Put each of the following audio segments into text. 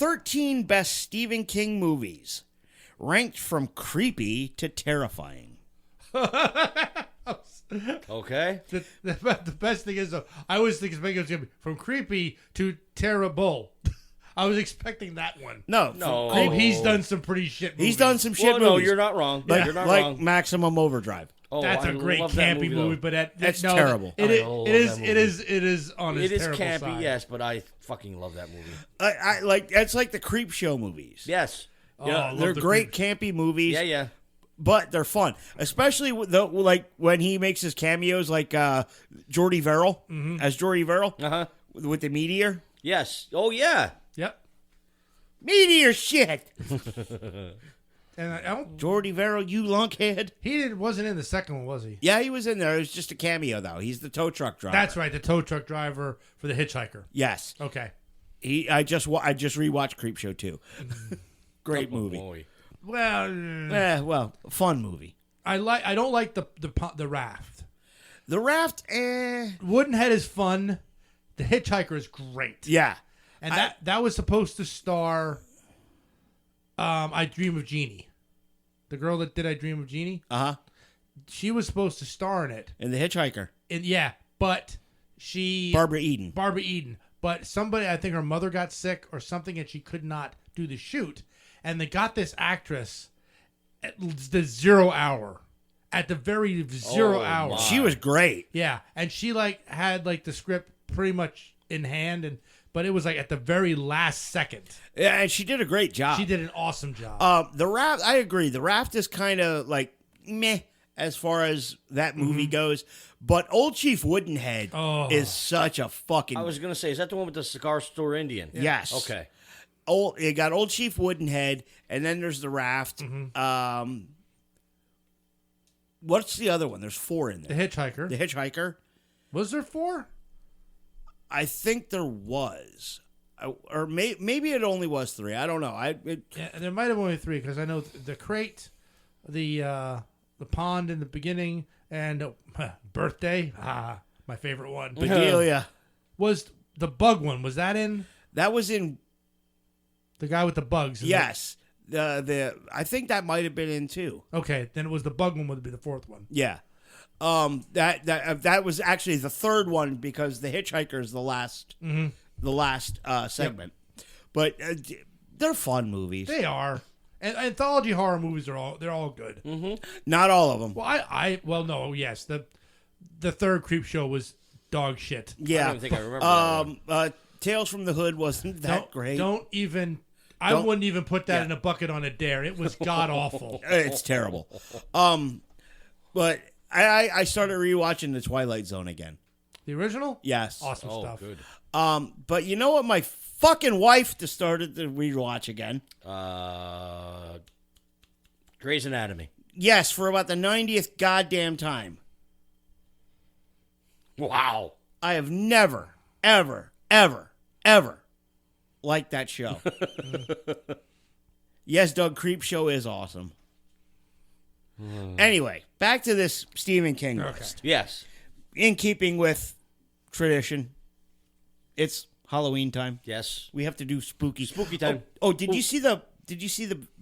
13 best Stephen King movies, ranked from creepy to terrifying. Okay. The best thing is, though, I was thinking it was going to be from creepy to terrible. I was expecting that one. No. No. Oh, he's done some pretty shit movies. He's done some shit Well, no, movies. you're not wrong. Like, You're not like wrong. Maximum Overdrive. Oh, That's I a great love that campy though. movie, but That's terrible. It I love is. that It is. It is on his It is terrible campy, side. yes, but I fucking love that movie. I like. It's like the Creep Show movies. Yes. Oh, Yeah, I love they're the great Creep- campy movies. Yeah. But they're fun, especially with like when he makes his cameos, like Jordy Verrill as Jordy Verrill Uh-huh. with the meteor. Yes. Oh, yeah. Yep. Meteor shit. And I don't. Jordy Verrill, you lunkhead. Wasn't in the second one, was he? Yeah, he was in there. It was just a cameo, though. He's the tow truck driver. That's right, the tow truck driver for the hitchhiker. Yes. Okay. I just rewatched Creep Show too. Great Oh, movie. boy. Well, Well, fun movie. I don't like the raft. The Raft, Woodenhead is fun. The hitchhiker is great. yeah. And that was supposed to star I Dream of Jeannie. The girl that did I Dream of Jeannie. Uh-huh. She was supposed to star in it. And The Hitchhiker. And yeah, but she Barbara Eden. Barbara Eden. But somebody, I think her mother got sick or something, and she could not do the shoot. And they got this actress at the 0 hour. At the very 0 hour. my. She was great. Yeah. And she had the script pretty much in hand, but it was like at the very last second. Yeah, and she did a great job. She did an awesome job. The Raft, I agree. The Raft is kind of like meh as far as that movie goes. But Old Chief Woodenhead is such a fucking... I was going to say, is that the one with the cigar store Indian? Yes. Okay. It got Old Chief Woodenhead, and then there's the Raft. What's the other one? There's 4 in The there. Hitchhiker. The Hitchhiker. Was there 4? I think there was. Or maybe it only was 3. I don't know. Yeah, there might have only 3 because I know the crate, the pond in the beginning, and birthday. My favorite one. Bedelia. Was the bug one? Was that in That was in... the guy with the bugs? Yes. I think that might have been in 2. Okay, then it was the bug one would be the 4th one. Yeah. That was actually the 3rd one because the Hitchhiker is the last segment. But they're fun movies. They are. And anthology horror movies they're all good. Not all of them. Well yes, the third Creep Show was dog shit. Yeah. I don't think I remember that one. Tales from the Hood wasn't that great. I wouldn't even put that in a bucket on a dare. It was god awful. It's terrible. But I started rewatching The Twilight Zone again. The original? Yes. Awesome Oh, stuff. good. But you know what my fucking wife started to rewatch again? Grey's Anatomy. Yes, for about the 90th goddamn time. Wow. I have never, ever, ever, ever liked that show. Yes, Doug, Creep Show is awesome. Anyway, back to this Stephen King list. Yes. In keeping with tradition, it's Halloween time. Yes. We have to do spooky time. Oh, did you see the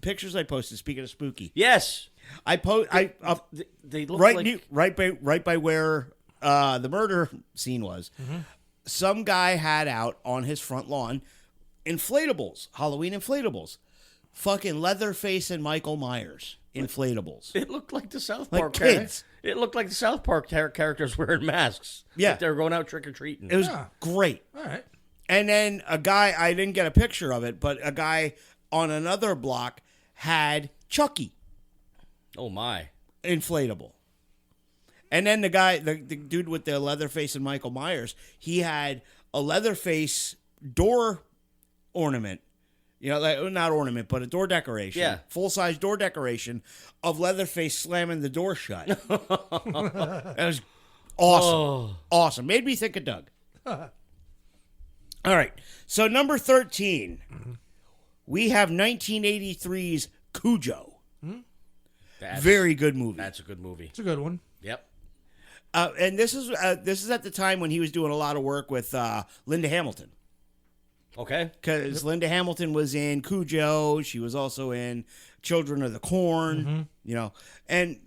pictures I posted? Speaking of spooky, Yes. They look right by where the murder scene was. Some guy had out on his front lawn inflatables, Halloween inflatables, fucking Leatherface and Michael Myers inflatables. It looked like the South Like Park kids. It looked like the South Park characters wearing masks. Yeah. Like they were going out trick or treating. It was Yeah. great. All right. And then a guy, I didn't get a picture of it, but a guy on another block had Chucky Oh my. inflatable. And then the guy, the dude with the Leatherface and Michael Myers, he had a Leatherface door ornament. You know, like, not ornament, but a door decoration. Yeah. Full-size door decoration of Leatherface slamming the door shut. That was awesome. Oh. Awesome. Made me think of Doug. All right. So number 13, we have 1983's Cujo. Very good movie. That's a good movie. It's a good one. Yep. And this is at the time when he was doing a lot of work with Linda Hamilton. Okay. because Linda Hamilton was in Cujo. She was also in Children of the Corn. You know, and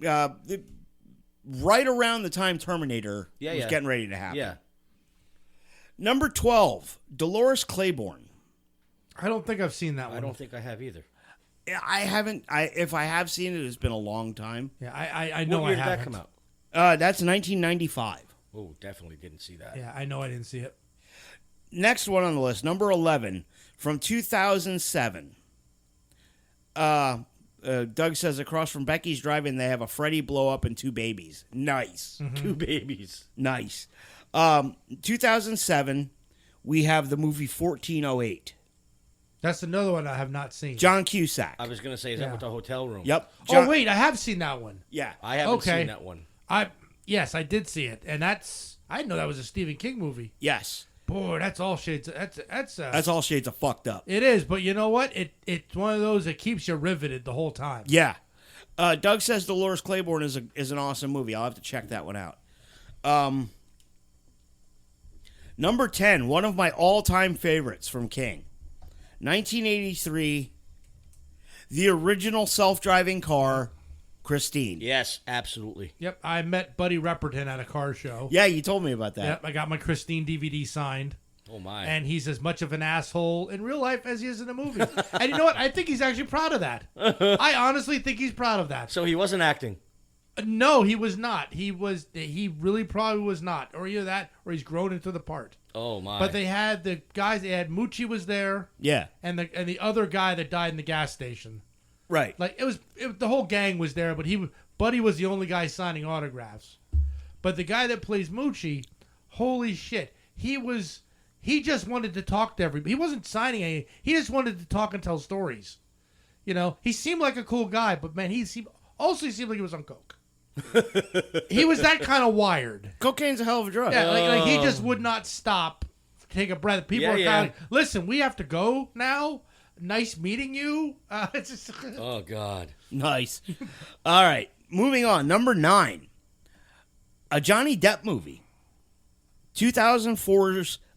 right around the time Terminator was getting ready to happen. Yeah. Number 12, Dolores Claiborne. I don't think I've seen that one. I don't think I have either. I haven't. If I have seen it, it's been a long time. Yeah, I know What year I did haven't. that come out? That's 1995. Oh, definitely didn't see that. Yeah, I know I didn't see it. Next one on the list, number 11, from 2007. Doug says across from Becky's Drive-In, they have a Freddy blow up and 2 babies. Nice. 2 babies. Nice. 2007, we have the movie 1408. That's another one I have not seen. John Cusack. I was going to say, is Yeah. that with the hotel room? Yep. Oh John- wait, I have seen that one. Yeah. I haven't Okay. seen that one. Yes, I did see it, and I didn't know that was a Stephen King movie. Yes. Boy, that's all shades. That's all shades of fucked up. It is, but you know what? It's one of those that keeps you riveted the whole time. Yeah. Doug says Dolores Claiborne is an awesome movie. I'll have to check that one out. Number 10, one of my all-time favorites from King. 1983, the original self-driving car, Christine. Yes, absolutely. Yep, I met Buddy Repperton at a car show. Yeah, you told me about that. Yep, I got my Christine DVD signed, Oh, my. and he's as much of an asshole in real life as he is in the movie. And you know what? I think he's actually proud of that. I honestly think he's proud of that. So he wasn't acting. No, he was not. He really probably was not. Or either that, or he's grown into the part. Oh, my. But they had the guys. They had Moochie was there, Yeah, and the other guy that died in the gas station. right. Like the whole gang was there, but Buddy was the only guy signing autographs. But the guy that plays Moochie, holy shit, he just wanted to talk to everybody. He wasn't signing any. He just wanted to talk and tell stories. You know, he seemed like a cool guy, but man, he seemed like he was on coke. He was that kind of wired. Cocaine's a hell of a drug. Yeah, like he just would not stop, take a breath. People Yeah, are yeah. kind of like, listen, we have to go now. Nice meeting you. It's just, Oh, God. Nice. All right, moving on. Number 9, a Johnny Depp movie.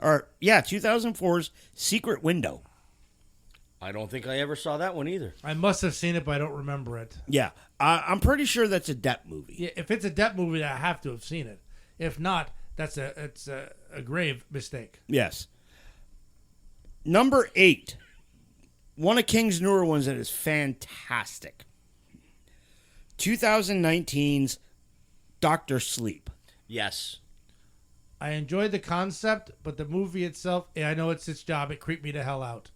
2004's Secret Window. I don't think I ever saw that one either. I must have seen it, but I don't remember it. Yeah, I'm pretty sure that's a Depp movie. Yeah, if it's a Depp movie, I have to have seen it. If not, it's a grave mistake. Yes. Number 8, one of King's newer ones that is fantastic. 2019's Dr. Sleep. Yes. I enjoyed the concept, but the movie itself, I know it's its job. It creeped me the hell out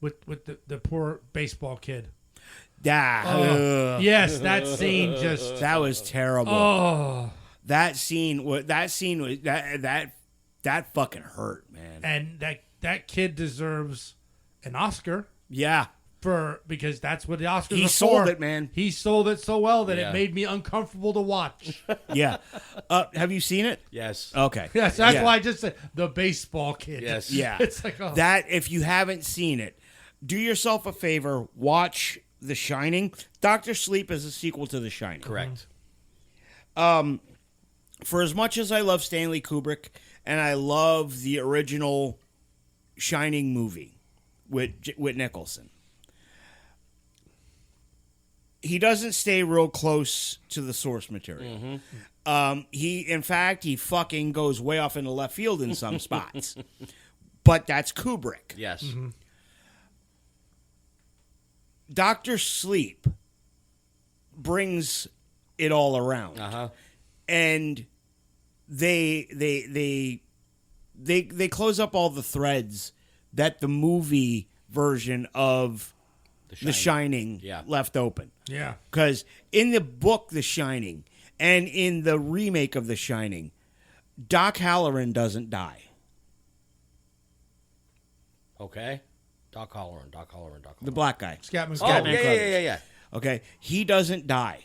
with the poor baseball kid. Yes, that scene just. That was terrible. Oh, That scene was that fucking hurt, man. and that kid deserves an Oscar Yeah. because that's what the Oscars He are sold for. it, man. He sold it so well that Yeah. it made me uncomfortable to watch. Yeah. Have you seen it? Yes. Okay. Yes, that's Yeah. why I just said the baseball kid. Yes. Yeah. It's like, oh. That, if you haven't seen it, do yourself a favor, watch The Shining. Dr. Sleep is a sequel to The Shining. Correct. For as much as I love Stanley Kubrick and I love the original Shining movie with Nicholson, he doesn't stay real close to the source material. He fucking goes way off into left field in some spots. But that's Kubrick. Yes. Dr. Sleep brings it all around. Uh-huh. And they close up all the threads that the movie version of The Shining Yeah. left open. Yeah. Because in the book The Shining and in the remake of The Shining, Doc Halloran doesn't die. Okay. Doc Halloran. The black guy. Scatman's Oh, Scatman. yeah. Okay, he doesn't die.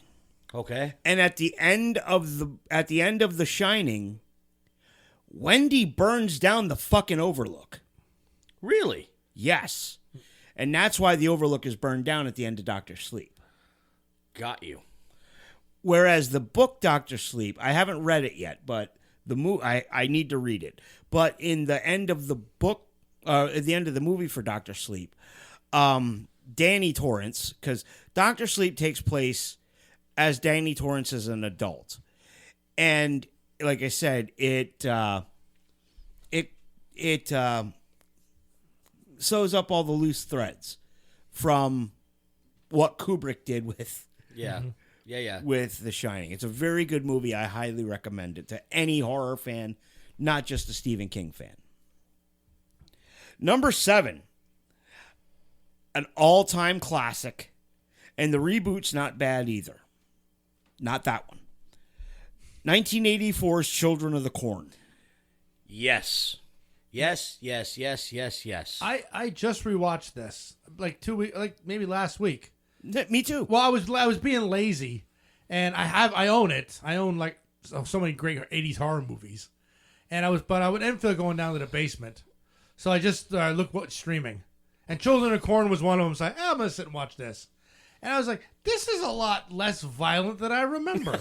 Okay. And at the end of the Shining, Wendy burns down the fucking Overlook. Really? Yes. And that's why the Overlook is burned down at the end of Dr. Sleep. Got you. Whereas the book Dr. Sleep, I haven't read it yet, but I need to read it. But in the end of the book at the end of the movie for Dr. Sleep, Danny Torrance, because Dr. Sleep takes place as Danny Torrance as an adult. And like I said, it sews up all the loose threads from what Kubrick did with Yeah. Yeah. with The Shining. It's a very good movie. I highly recommend it to any horror fan, not just a Stephen King fan. Number 7, an all-time classic, and the reboot's not bad either. Not that one. 1984's Children of the Corn. Yes. Yes. I just rewatched this like 2 weeks, like maybe last week. Me too. Well, I was being lazy, and I own it. I own like so many great 80s horror movies, and I would end up going down to the basement, so I just looked what's streaming, and Children of Corn was one of them. So I'm gonna sit and watch this, and I was like, this is a lot less violent than I remember.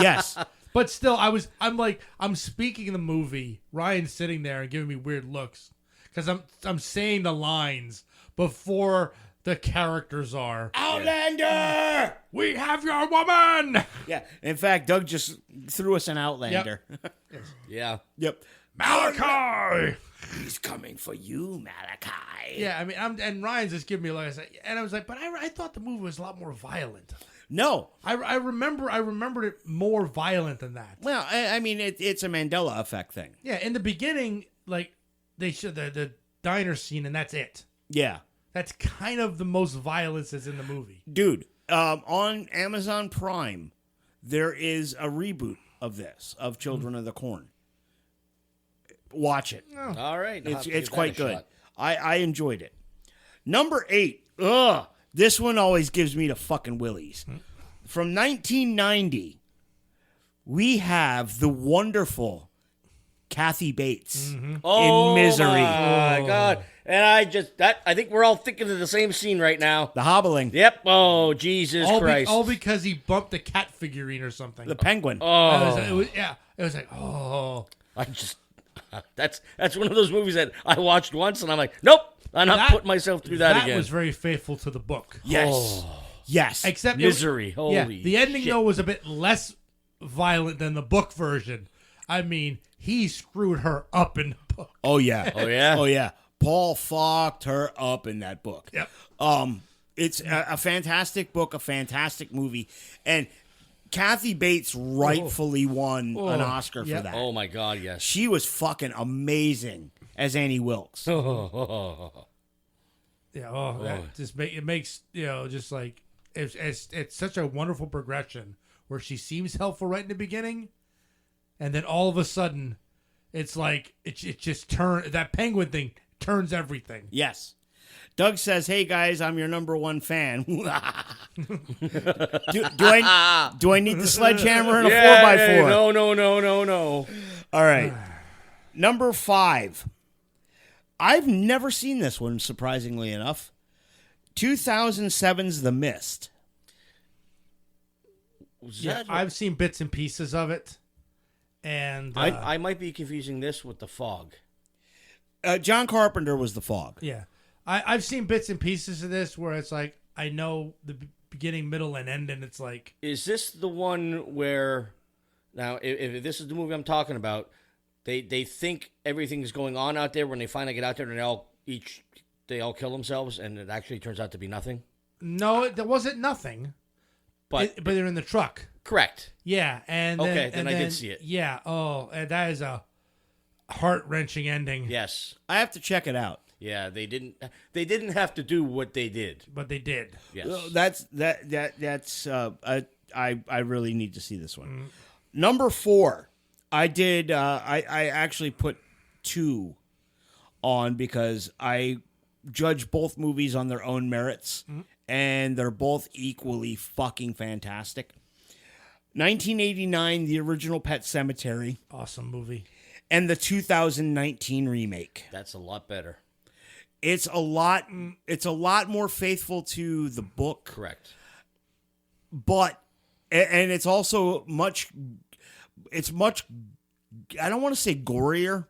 Yes. But still, I'm speaking the movie. Ryan's sitting there and giving me weird looks because I'm saying the lines before the characters are. Outlander! We have your woman. Yeah. In fact, Doug just threw us an Outlander. Yeah. Yep. Malachi. He's coming for you, Malachi. Yeah, I mean, and Ryan's just giving me like I said, and I was like, but I thought the movie was a lot more violent. No. I remembered it more violent than that. Well, I mean, it's a Mandela effect thing. Yeah, in the beginning, like they should the diner scene, and that's it. Yeah. That's kind of the most violence that's in the movie. Dude, on Amazon Prime, there is a reboot of this, of Children of the Corn. Watch it. All right. I'll have to It's give quite that a good. shot. I enjoyed it. Number 8. Ugh. This one always gives me the fucking willies. From 1990, we have the wonderful Kathy Bates Oh, in Misery. my God. And I think we're all thinking of the same scene right now. The Hobbling. Yep. Oh, Jesus Christ. All because he bumped a cat figurine or something. The Penguin. Oh, It was like, oh. that's one of those movies that I watched once and I'm like, nope, I'm not putting myself through that again. That was very faithful to the book. Yes. Yes. Except Misery. Yeah, Holy the ending shit. though was a bit less violent than the book version. I mean, he screwed her up in the book. Oh, yeah. Oh, yeah? Oh, yeah. Paul fucked her up in that book. Yep. It's a fantastic book, a fantastic movie. And Kathy Bates rightfully won an Oscar for Yep. that. Oh, my God, yes. She was fucking amazing as Annie Wilkes. Yeah. Oh, that just it makes just like it's such a wonderful progression where she seems helpful right in the beginning, and then all of a sudden, it's like it just that penguin thing turns everything. Yes. Doug says, "Hey guys, I'm your number one fan." do I need the sledgehammer and a 4x4? No. All right. Number 5. I've never seen this one, surprisingly enough. 2007's The Mist. Yeah, I've seen bits and pieces of it, and I might be confusing this with The Fog. John Carpenter was The Fog. yeah, I've seen bits and pieces of this where it's like I know the beginning, middle, and end, and it's like Is this the one where, now, if this is the movie I'm talking about, they think everything's going on out there when they finally get out there and they all kill themselves, and it actually turns out to be nothing? no, there wasn't nothing, But but they're in the truck. correct. Yeah, and Okay, then then I did see it. Yeah, and that is a heart-wrenching ending. Yes. I have to check it out. Yeah, they didn't have to do what they did. But they did. Yes. That's I really need to see this one. Number 4. I did I actually put 2 on because I judge both movies on their own merits and they're both equally fucking fantastic. 1989, the original Pet Sematary, Awesome movie. and the 2019 remake. That's a lot better. It's a lot more faithful to the book, Correct. but and it's also much I don't want to say gorier,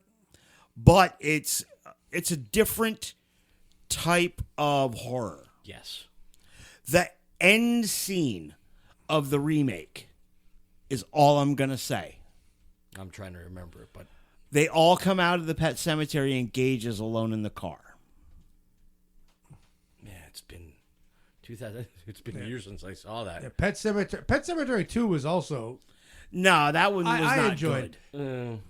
but it's it's a different type of horror. Yes. The end scene of the remake is all I'm going to say. I'm trying to remember it, but They all come out of the pet cemetery and Gage is alone in the car. yeah, it's been 2000. It's been years since I saw that. Yeah, Pet Cemetery 2 was also. No, that one was I not enjoyed. good.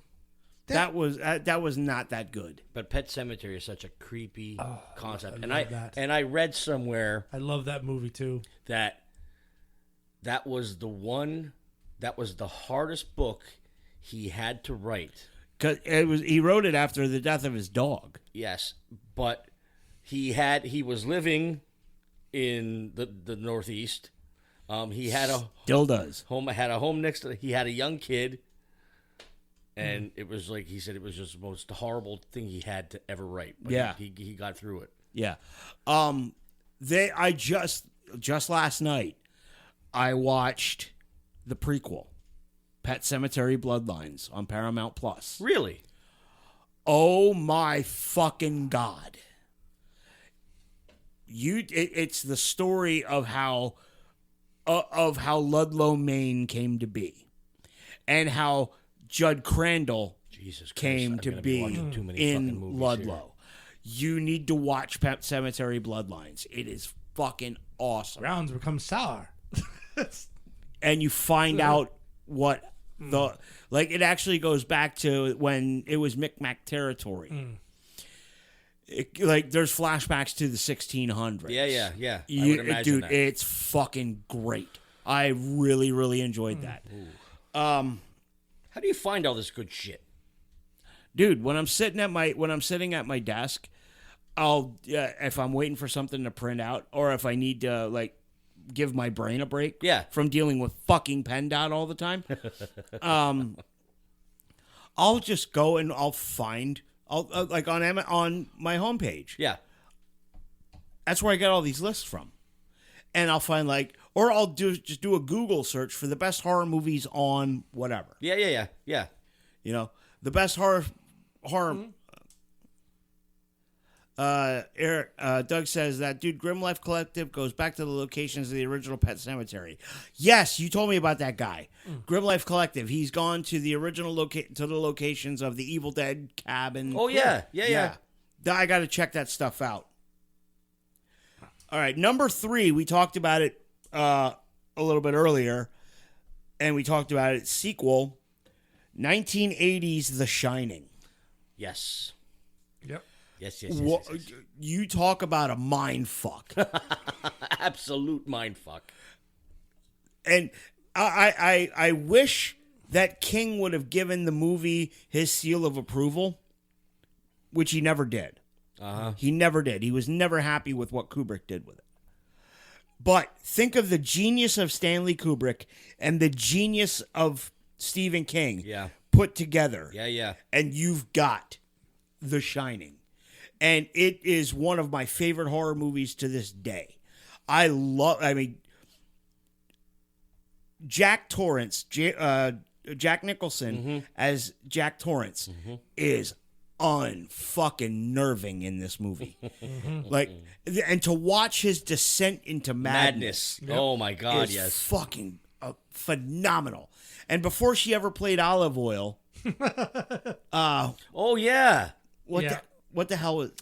That was not that good. But Pet Cemetery is such a creepy concept, and love that. I read somewhere I love that movie too. that was the hardest book he had to write. Cause he wrote it after the death of his dog. Yes, but he was living in the Northeast. He had a Still does. home next to. He had a young kid, and it was like he said it was just the most horrible thing he had to ever write. But Yeah. he got through it. Yeah. I just last night I watched the prequel, Pet Cemetery Bloodlines on Paramount Plus. Really? Oh my fucking god. It's the story of how Ludlow, Maine came to be, and how Judd Crandall Jesus Christ, came I'm to gonna be watching too many fucking in movies Ludlow. You need to watch Pet Cemetery Bloodlines. It is fucking awesome. Rounds become sour. And you find out what it actually goes back to when it was Micmac territory. There's flashbacks to the 1600s. Yeah. I would imagine Dude, that. it's fucking great. I really, really enjoyed that. How do you find all this good shit? Dude, when I'm sitting at my desk, I'll if I'm waiting for something to print out, or if I need to give my brain a break from dealing with fucking PennDOT all the time, I'll just go and I'll find on my homepage. Yeah. That's where I get all these lists from. And I'll find or I'll just do a Google search for the best horror movies on whatever. Yeah. You know, the best horror. Doug says that Grim Life Collective goes back to the locations of the original Pet Cemetery. Yes, you told me about that guy. Grim Life Collective. He's gone to the original locations of the Evil Dead cabin. Oh yeah. I got to check that stuff out. All right, number 3. We talked about it a little bit earlier, and we talked about it. Sequel, 1980's The Shining. Yes. Yep. Yes. You talk about a mind fuck. Absolute mind fuck. And I wish that King would have given the movie his seal of approval, which he never did. He never did. He was never happy with what Kubrick did with it. But think of the genius of Stanley Kubrick and the genius of Stephen King put together. Yeah. And you've got The Shining. And it is one of my favorite horror movies to this day. Jack Torrance, Jack Nicholson as Jack Torrance is unfucking nerving in this movie. And to watch his descent into madness. Oh my God, is yes. fucking phenomenal. And before she ever played Olive Oil, oh yeah. What the hell was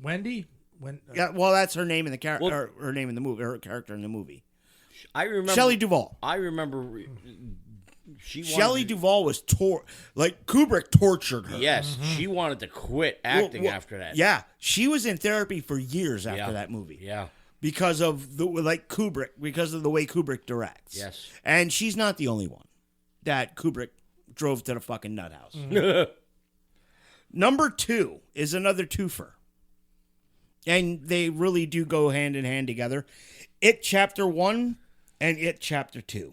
Wendy? yeah, well, that's her name in the character. Her name in the movie. Her character in the movie. I remember Shelley Duvall. I remember Shelley Duvall was Kubrick tortured her. Yes, she wanted to quit acting after that. Yeah, she was in therapy for years after that movie. Yeah. Because of the Kubrick, because of the way Kubrick directs. Yes. And she's not the only one that Kubrick drove to the fucking nut house. Number 2 is another twofer. And they really do go hand in hand together. It Chapter 1 and It Chapter 2.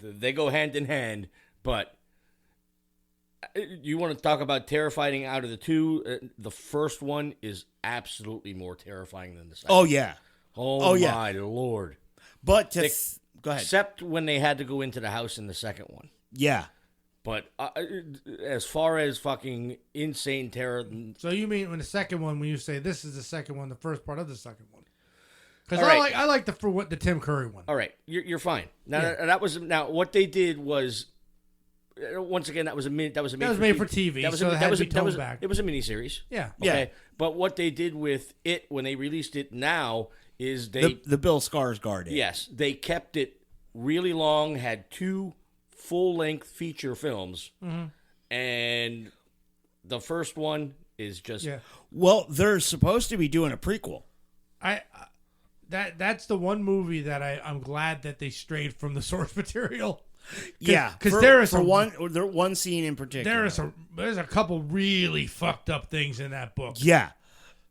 They go hand in hand, but you want to talk about terrifying out of the two? The first one is absolutely more terrifying than the second. Oh, yeah. Oh my Lord. But go ahead. Except when they had to go into the house in the second one. Yeah. But as far as fucking insane terror, So you mean when the second one, when you say this is the second one, the first part of the second one? Because All right. I like the Tim Curry one. all right, you're fine. Now Yeah. that was now what they did was. Once again, that was made for TV, so it had to be toned back. It was a miniseries. Yeah. Okay. But what they did with it when they released it now is they the Bill Skarsgård. yes, they kept it really long, had 2 full-length feature films. And the first one is just Yeah. Well, they're supposed to be doing a prequel. That's the one movie that I'm glad that they strayed from the source material. Yeah, because there is one scene in particular. There's a couple really fucked up things in that book. Yeah,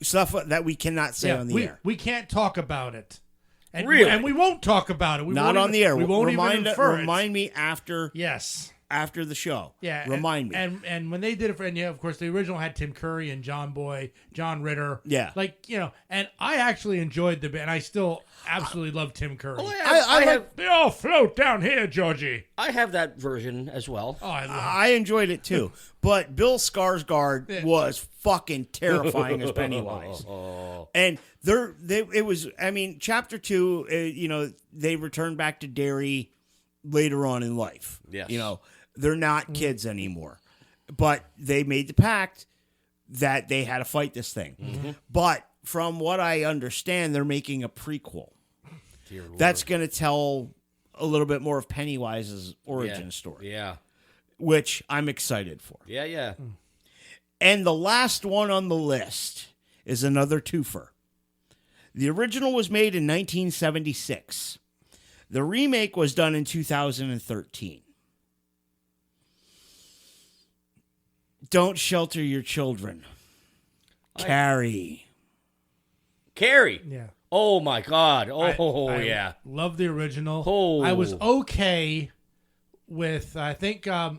stuff that we cannot say on the air. We can't talk about it. And, Really? and we won't talk about it. We Not won't on even- the air. We won't even infer it. Remind me after Yes. after the show. Yeah. Remind me. And when they did it, and yeah, of course, the original had Tim Curry and John Ritter. Yeah. Like, and I actually enjoyed the bit, and I still absolutely love Tim Curry. I have They all float down here, Georgie. I have that version as well. Oh, I love it. I enjoyed it too, but Bill Skarsgård was fucking terrifying as Pennywise. And it was. I mean, chapter 2. They return back to Derry later on in life. Yes. They're not kids anymore, but they made the pact that they had to fight this thing. But from what I understand, they're making a prequel. That's going to tell a little bit more of Pennywise's origin story, Yeah. which I'm excited for. Yeah. And the last one on the list is another twofer. The original was made in 1976. The remake was done in 2013. Don't shelter your children. Carrie. Carrie. Yeah. Oh my God. I Yeah. Love the original. Oh. I was okay with, I think, Chloe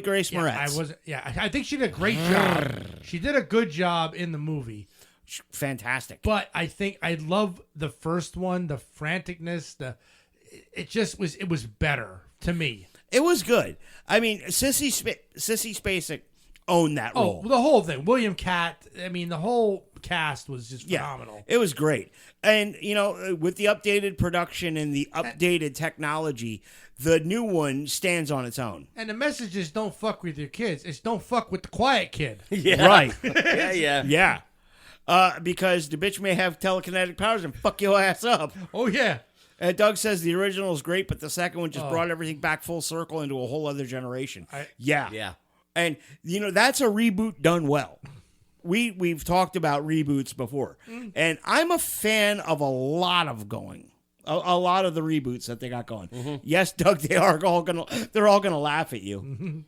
Grace Yeah, Moretz. I think she did a great job. She did a good job in the movie. Fantastic. But I think I love the first one, the franticness, it was better to me. It was good. I mean, Sissy Spacek owned that role. Oh, the whole thing. William Catt, I mean, the whole cast was just phenomenal. It was great. And, with the updated production and the updated technology, the new one stands on its own. And the message is don't fuck with your kids. It's don't fuck with the quiet kid. Yeah. Right. Yeah. Yeah. Because the bitch may have telekinetic powers and fuck your ass up. Oh, yeah. And Doug says the original is great, but the second one just brought everything back full circle into a whole other generation. Yeah. Yeah. And, that's a reboot done well. We've talked about reboots before. And I'm a fan of a lot of the reboots that they got going. Yes, Doug, they're all gonna laugh at you.